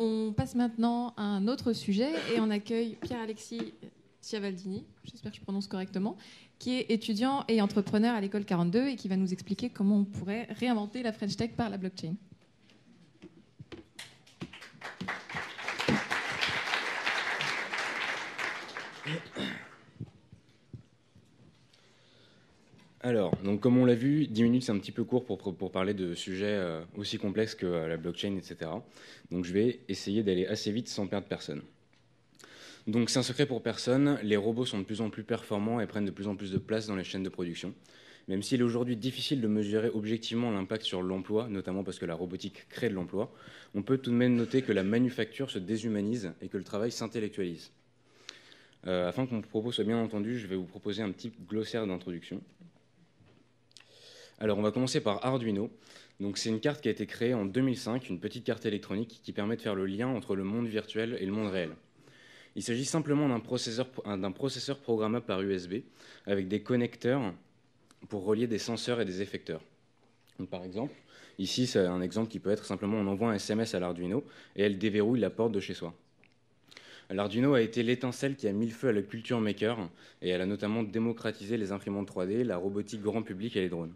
On passe maintenant à un autre sujet et on accueille Pierre-Alexis Ciavaldini, j'espère que je prononce correctement, qui est étudiant et entrepreneur à l'école 42 et qui va nous expliquer comment on pourrait réinventer la French Tech par la blockchain. Alors, donc comme on l'a vu, 10 minutes c'est un petit peu court pour parler de sujets aussi complexes que la blockchain, etc. Donc je vais essayer d'aller assez vite sans perdre personne. Donc c'est un secret pour personne, les robots sont de plus en plus performants et prennent de plus en plus de place dans les chaînes de production. Même s'il est aujourd'hui difficile de mesurer objectivement l'impact sur l'emploi, notamment parce que la robotique crée de l'emploi, on peut tout de même noter que la manufacture se déshumanise et que le travail s'intellectualise. Afin que mon propos soit bien entendu, je vais vous proposer un petit glossaire d'introduction. Alors, on va commencer par Arduino. Donc, c'est une carte qui a été créée en 2005, une petite carte électronique qui permet de faire le lien entre le monde virtuel et le monde réel. Il s'agit simplement d'un processeur programmable par USB avec des connecteurs pour relier des senseurs et des effecteurs. Donc, par exemple, ici, c'est un exemple qui peut être simplement on envoie un SMS à l'Arduino et elle déverrouille la porte de chez soi. L'Arduino a été l'étincelle qui a mis le feu à la culture maker et elle a notamment démocratisé les imprimantes 3D, la robotique grand public et les drones.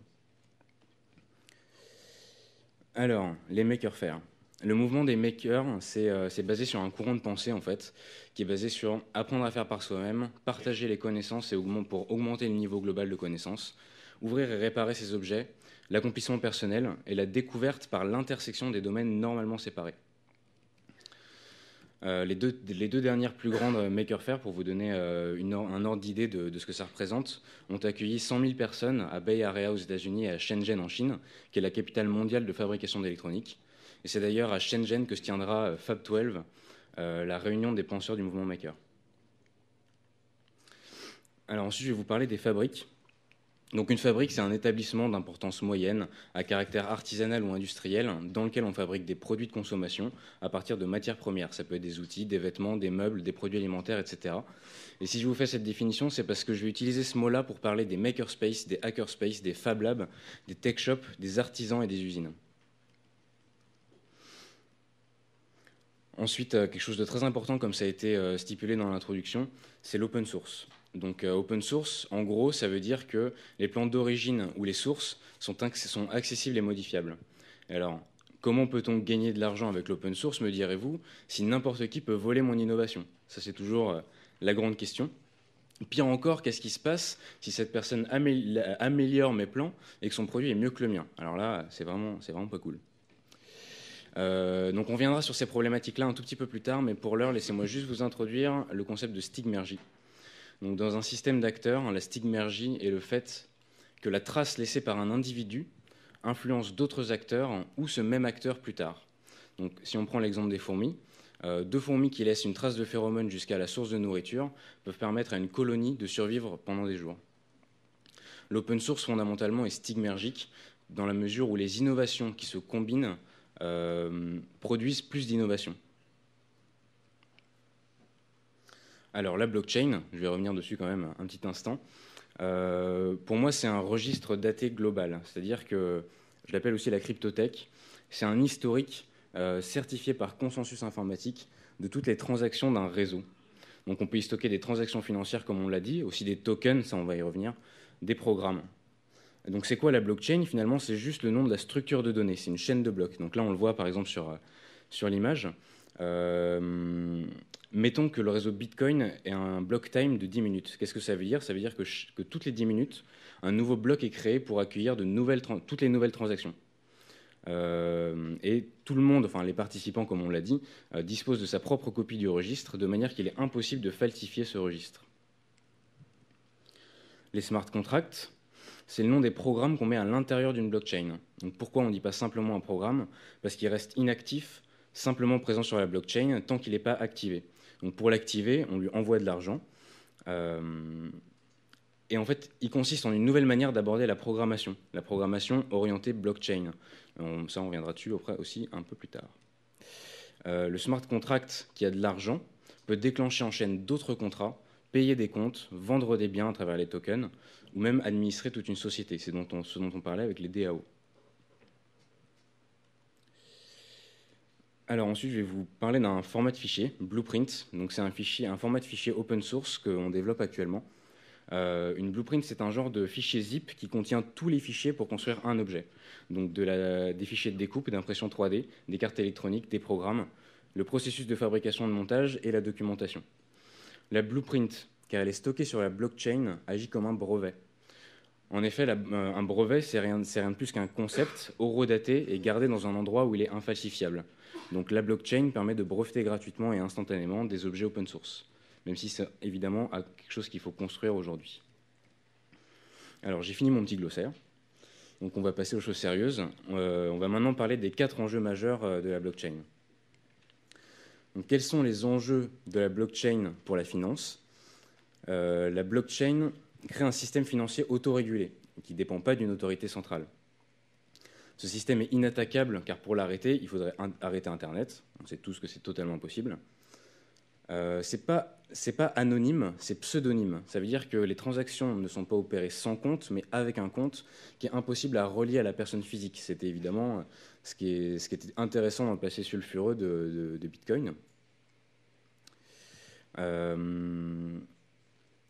Alors, les makers faire. Le mouvement des makers, c'est basé sur un courant de pensée, en fait, qui est basé sur apprendre à faire par soi-même, partager les connaissances pour augmenter le niveau global de connaissances, ouvrir et réparer ses objets, l'accomplissement personnel et la découverte par l'intersection des domaines normalement séparés. Les deux dernières plus grandes Maker Faire, pour vous donner un ordre d'idée de ce que ça représente, ont accueilli 100 000 personnes à Bay Area aux États-Unis et à Shenzhen en Chine, qui est la capitale mondiale de fabrication d'électronique. Et c'est d'ailleurs à Shenzhen que se tiendra Fab 12, la réunion des penseurs du mouvement Maker. Alors ensuite, je vais vous parler des fabriques. Donc une fabrique, c'est un établissement d'importance moyenne, à caractère artisanal ou industriel, dans lequel on fabrique des produits de consommation à partir de matières premières. Ça peut être des outils, des vêtements, des meubles, des produits alimentaires, etc. Et si je vous fais cette définition, c'est parce que je vais utiliser ce mot-là pour parler des makerspaces, des hackerspaces, des fab labs, des tech shops, des artisans et des usines. Ensuite, quelque chose de très important, comme ça a été stipulé dans l'introduction, c'est l'open source. Donc open source, en gros, ça veut dire que les plans d'origine ou les sources sont accessibles et modifiables. Alors, comment peut-on gagner de l'argent avec l'open source, me direz-vous, si n'importe qui peut voler mon innovation? Ça, c'est toujours la grande question. Pire encore, qu'est-ce qui se passe si cette personne améliore mes plans et que son produit est mieux que le mien? Alors là, c'est vraiment pas cool. Donc on viendra sur ces problématiques-là un tout petit peu plus tard, mais pour l'heure, laissez-moi juste vous introduire le concept de stigmergie. Donc dans un système d'acteurs, la stigmergie est le fait que la trace laissée par un individu influence d'autres acteurs ou ce même acteur plus tard. Donc si on prend l'exemple des fourmis, deux fourmis qui laissent une trace de phéromone jusqu'à la source de nourriture peuvent permettre à une colonie de survivre pendant des jours. L'open source fondamentalement est stigmergique dans la mesure où les innovations qui se combinent produisent plus d'innovations. Alors la blockchain, je vais revenir dessus quand même un petit instant. Pour moi, c'est un registre daté global, c'est-à-dire que je l'appelle aussi la cryptothèque. C'est un historique certifié par consensus informatique de toutes les transactions d'un réseau. Donc on peut y stocker des transactions financières, comme on l'a dit, aussi des tokens, ça on va y revenir, des programmes. Donc c'est quoi la blockchain? Finalement, c'est juste le nom de la structure de données, c'est une chaîne de blocs. Donc là, on le voit par exemple sur l'image. Mettons que le réseau Bitcoin ait un block time de 10 minutes. Qu'est-ce que ça veut dire? Ça veut dire que toutes les 10 minutes, un nouveau bloc est créé pour accueillir toutes les nouvelles transactions. Et tout le monde, enfin les participants, comme on l'a dit, disposent de sa propre copie du registre, de manière qu'il est impossible de falsifier ce registre. Les smart contracts, c'est le nom des programmes qu'on met à l'intérieur d'une blockchain. Donc pourquoi on ne dit pas simplement un programme? Parce qu'il reste inactif, simplement présent sur la blockchain, tant qu'il n'est pas activé. Donc pour l'activer, on lui envoie de l'argent. Et en fait, il consiste en une nouvelle manière d'aborder la programmation orientée blockchain. Ça, on reviendra dessus aussi un peu plus tard. Le smart contract qui a de l'argent peut déclencher en chaîne d'autres contrats, payer des comptes, vendre des biens à travers les tokens, ou même administrer toute une société. C'est ce dont on parlait avec les DAO. Alors ensuite, je vais vous parler d'un format de fichier, Blueprint. Donc c'est un format de fichier open source qu'on développe actuellement. Une blueprint, c'est un genre de fichier zip qui contient tous les fichiers pour construire un objet. Donc des fichiers de découpe, d'impression 3D, des cartes électroniques, des programmes, le processus de fabrication de montage et la documentation. La blueprint, car elle est stockée sur la blockchain, agit comme un brevet. En effet, un brevet, c'est rien de plus qu'un concept horodaté et gardé dans un endroit où il est infalsifiable. Donc la blockchain permet de breveter gratuitement et instantanément des objets open source, même si c'est évidemment quelque chose qu'il faut construire aujourd'hui. Alors j'ai fini mon petit glossaire, donc on va passer aux choses sérieuses. On va maintenant parler des 4 enjeux majeurs de la blockchain. Donc, quels sont les enjeux de la blockchain pour la finance ? La blockchain crée un système financier autorégulé, qui ne dépend pas d'une autorité centrale. Ce système est inattaquable, car pour l'arrêter, il faudrait arrêter Internet. On sait tous que c'est totalement impossible. C'est pas anonyme, c'est pseudonyme. Ça veut dire que les transactions ne sont pas opérées sans compte, mais avec un compte qui est impossible à relier à la personne physique. C'était évidemment ce qui était intéressant dans le passé sulfureux de Bitcoin.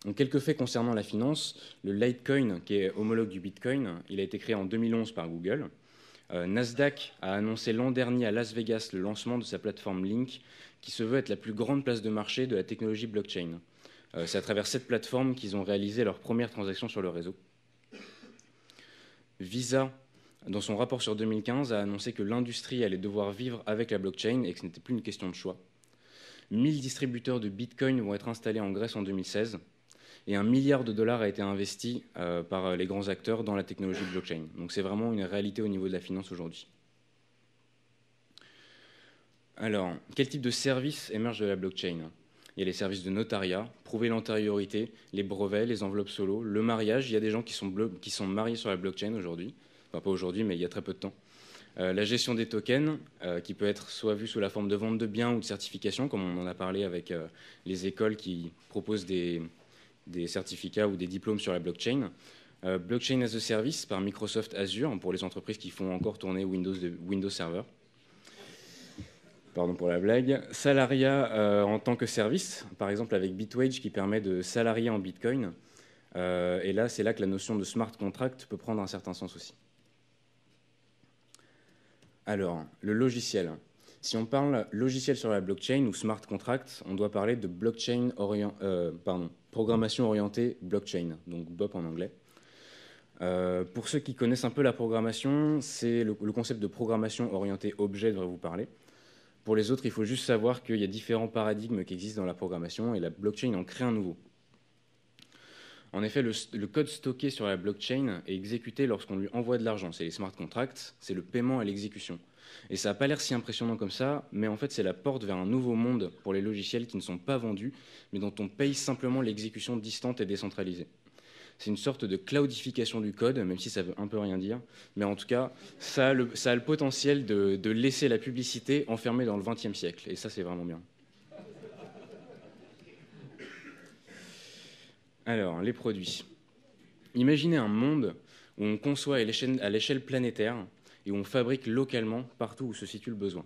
Donc, quelques faits concernant la finance. Le Litecoin, qui est homologue du Bitcoin, il a été créé en 2011 par Google. Nasdaq a annoncé l'an dernier à Las Vegas le lancement de sa plateforme Link, qui se veut être la plus grande place de marché de la technologie blockchain. C'est à travers cette plateforme qu'ils ont réalisé leurs premières transactions sur le réseau. Visa, dans son rapport sur 2015, a annoncé que l'industrie allait devoir vivre avec la blockchain et que ce n'était plus une question de choix. 1000 distributeurs de Bitcoin vont être installés en Grèce en 2016. Et $1 milliard a été investi par les grands acteurs dans la technologie blockchain. Donc c'est vraiment une réalité au niveau de la finance aujourd'hui. Alors, quel type de services émergent de la blockchain ? Il y a les services de notariat, prouver l'antériorité, les brevets, les enveloppes solo, le mariage. Il y a des gens qui sont mariés sur la blockchain aujourd'hui. Enfin, pas aujourd'hui, mais il y a très peu de temps. La gestion des tokens, qui peut être soit vue sous la forme de vente de biens ou de certification, comme on en a parlé avec les écoles qui proposent des certificats ou des diplômes sur la blockchain. Blockchain as a Service par Microsoft Azure pour les entreprises qui font encore tourner Windows Server. Pardon pour la blague. Salariat en tant que service, par exemple avec Bitwage qui permet de salarier en Bitcoin. Et là, c'est là que la notion de smart contract peut prendre un certain sens aussi. Alors, le logiciel. Si on parle logiciel sur la blockchain ou smart contract, on doit parler de programmation orientée blockchain, donc BOP en anglais. Pour ceux qui connaissent un peu la programmation, c'est le concept de programmation orientée objet devrait vous parler. Pour les autres, il faut juste savoir qu'il y a différents paradigmes qui existent dans la programmation et la blockchain en crée un nouveau. En effet, le code stocké sur la blockchain est exécuté lorsqu'on lui envoie de l'argent. C'est les smart contracts, c'est le paiement à l'exécution. Et ça n'a pas l'air si impressionnant comme ça, mais en fait, c'est la porte vers un nouveau monde pour les logiciels qui ne sont pas vendus, mais dont on paye simplement l'exécution distante et décentralisée. C'est une sorte de cloudification du code, même si ça veut un peu rien dire. Mais en tout cas, ça a le potentiel de laisser la publicité enfermée dans le XXe siècle. Et ça, c'est vraiment bien. Alors, les produits. Imaginez un monde où on conçoit à l'échelle planétaire et où on fabrique localement partout où se situe le besoin.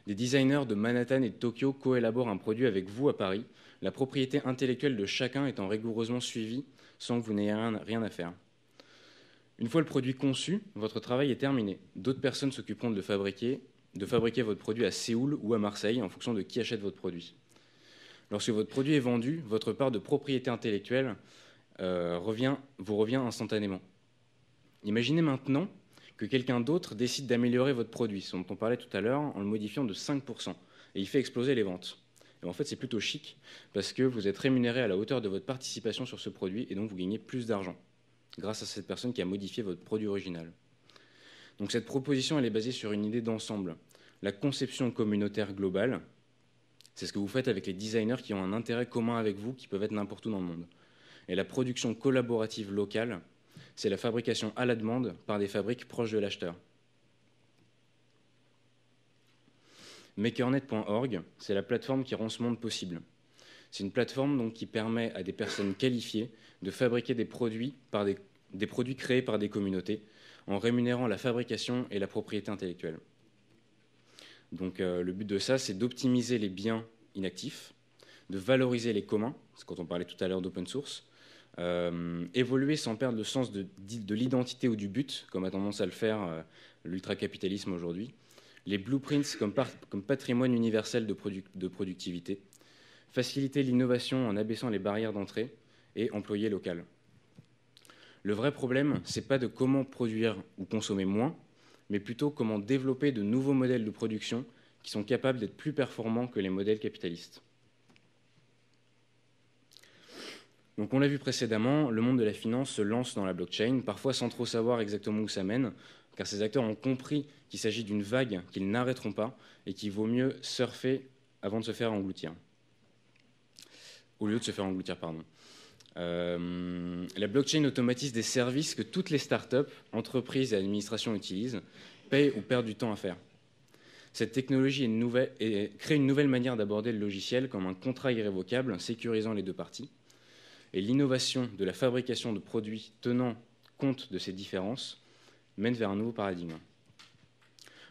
Des designers de Manhattan et de Tokyo coélaborent un produit avec vous à Paris, la propriété intellectuelle de chacun étant rigoureusement suivie sans que vous n'ayez rien à faire. Une fois le produit conçu, votre travail est terminé. D'autres personnes s'occuperont de fabriquer votre produit à Séoul ou à Marseille en fonction de qui achète votre produit. Lorsque votre produit est vendu, votre part de propriété intellectuelle vous revient instantanément. Imaginez maintenant que quelqu'un d'autre décide d'améliorer votre produit, ce dont on parlait tout à l'heure, en le modifiant de 5%, et il fait exploser les ventes. Et en fait, c'est plutôt chic, parce que vous êtes rémunéré à la hauteur de votre participation sur ce produit, et donc vous gagnez plus d'argent, grâce à cette personne qui a modifié votre produit original. Donc cette proposition, elle est basée sur une idée d'ensemble. La conception communautaire globale, c'est ce que vous faites avec les designers qui ont un intérêt commun avec vous, qui peuvent être n'importe où dans le monde. Et la production collaborative locale, c'est la fabrication à la demande par des fabriques proches de l'acheteur. Makernet.org, c'est la plateforme qui rend ce monde possible. C'est une plateforme donc, qui permet à des personnes qualifiées de fabriquer des produits créés par des communautés en rémunérant la fabrication et la propriété intellectuelle. Donc le but de ça, c'est d'optimiser les biens inactifs, de valoriser les communs, c'est quand on parlait tout à l'heure d'open source, évoluer sans perdre le sens de l'identité ou du but, comme a tendance à le faire l'ultracapitalisme aujourd'hui, les blueprints comme patrimoine universel de productivité, faciliter l'innovation en abaissant les barrières d'entrée et employer local. Le vrai problème, ce n'est pas de comment produire ou consommer moins, mais plutôt comment développer de nouveaux modèles de production qui sont capables d'être plus performants que les modèles capitalistes. Donc on l'a vu précédemment, le monde de la finance se lance dans la blockchain, parfois sans trop savoir exactement où ça mène, car ces acteurs ont compris qu'il s'agit d'une vague qu'ils n'arrêteront pas et qu'il vaut mieux surfer avant de se faire engloutir. Au lieu de se faire engloutir, pardon. La blockchain automatise des services que toutes les startups, entreprises et administrations utilisent, payent ou perdent du temps à faire. Cette technologie crée une nouvelle manière d'aborder le logiciel comme un contrat irrévocable, sécurisant les deux parties. Et l'innovation de la fabrication de produits tenant compte de ces différences mène vers un nouveau paradigme.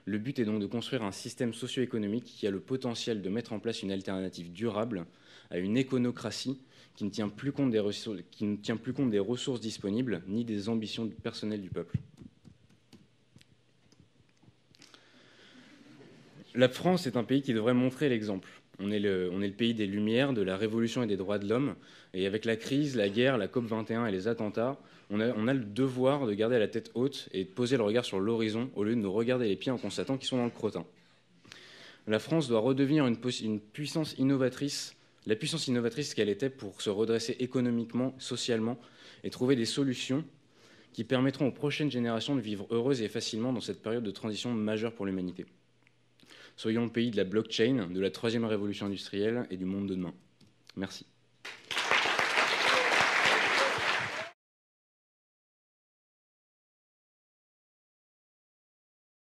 Le but est donc de construire un système socio-économique qui a le potentiel de mettre en place une alternative durable à une éconocratie qui ne tient plus compte des ressources disponibles ni des ambitions personnelles du peuple. La France est un pays qui devrait montrer l'exemple. On est le pays des Lumières, de la révolution et des droits de l'homme. Et avec la crise, la guerre, la COP21 et les attentats, on a le devoir de garder la tête haute et de poser le regard sur l'horizon au lieu de nous regarder les pieds en constatant qu'ils sont dans le crottin. La France doit redevenir une puissance innovatrice, la puissance innovatrice qu'elle était pour se redresser économiquement, socialement et trouver des solutions qui permettront aux prochaines générations de vivre heureuses et facilement dans cette période de transition majeure pour l'humanité. Soyons le pays de la blockchain, de la troisième révolution industrielle et du monde de demain. Merci.